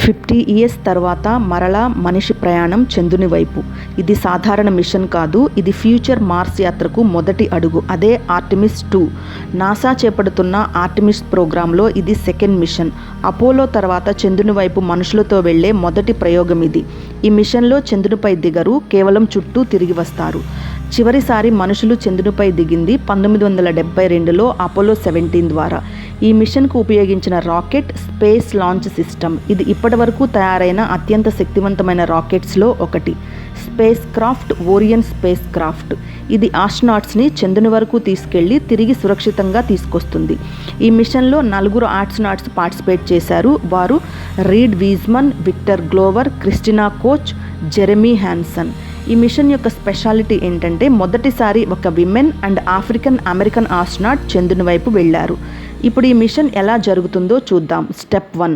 50 years తర్వాత మరలా మనిషి ప్రయాణం చంద్రుని వైపు. ఇది సాధారణ మిషన్ కాదు, ఇది ఫ్యూచర్ మార్స్ యాత్రకు మొదటి అడుగు. అదే ఆర్టెమిస్ 2. నాసా చేపడుతున్న ఆర్టెమిస్ ప్రోగ్రాంలో ఇది సెకండ్ మిషన్. అపోలో తర్వాత చంద్రుని వైపు మనుషులతో వెళ్లే మొదటి ప్రయోగం ఇది. ఈ మిషన్లో చంద్రునిపై దిగరు, కేవలం చుట్టూ తిరిగి వస్తారు. చివరిసారి మనుషులు చంద్రునిపై దిగింది 1972లో అపోలో 17 ద్వారా. ఈ మిషన్కు ఉపయోగించిన రాకెట్ స్పేస్ లాంచ్ సిస్టమ్. ఇది ఇప్పటివరకు తయారైన అత్యంత శక్తివంతమైన రాకెట్స్లో ఒకటి. Spacecraft Orion spacecraft. ఇది ఆస్ట్రోనాట్స్ని చంద్రుని వరకు తీసుకెళ్లి తిరిగి సురక్షితంగా తీసుకొస్తుంది. ఈ మిషన్లో 4 ఆస్ట్రోనాట్స్ పార్టిసిపేట్ చేశారు. వారు Reid Wiseman, Victor Glover, Christina Koch, Jeremy Hansen. ఈ మిషన్ యొక్క స్పెషాలిటీ ఏంటంటే మొదటిసారి ఒక women and African American astronaut చంద్రుని వైపు వెళ్లారు. ఇప్పుడు ఈ మిషన్ ఎలా జరుగుతుందో చూద్దాం. Step 1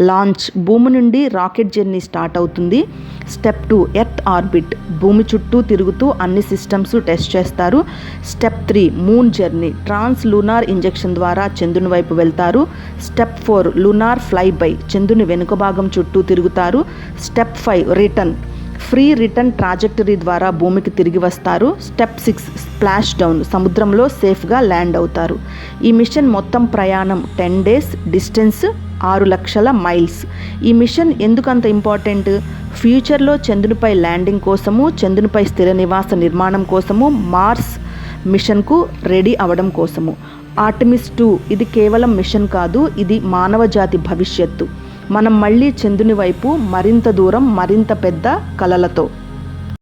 launch. భూమి నుండి రాకెట్ జర్నీ స్టార్ట్ అవుతుంది. Step 2 Earth orbit. భూమి చుట్టూ తిరుగుతూ అన్ని సిస్టమ్స్ టెస్ట్ చేస్తారు. Step 3 moon journey. Trans lunar injection ద్వారా చంద్రుని వైపు వెళ్తారు. Step 4 lunar fly by. చంద్రుని వెనుక భాగం చుట్టూ తిరుగుతారు. Step 5 return. Free return trajectory ద్వారా భూమికి తిరిగి వస్తారు. Step 6 splash down. సముద్రంలో సేఫ్గా ల్యాండ్ అవుతారు. ఈ మిషన్ మొత్తం ప్రయాణం 10 డేస్, డిస్టెన్స్ 6 లక్షల మైల్స్. ఈ మిషన్ ఎందుకంత ఇంపార్టెంట్? ఫ్యూచర్లో చంద్రునిపై ల్యాండింగ్ కోసము, చంద్రునిపై స్థిర నివాస నిర్మాణం కోసము, మార్స్ మిషన్కు రెడీ అవ్వడం కోసము. ఆర్టెమిస్ 2 ఇది కేవలం మిషన్ కాదు, ఇది మానవ జాతి భవిష్యత్తు. మనం మళ్ళీ చంద్రుని వైపు మరింత దూరం, మరింత పెద్ద కలలతో.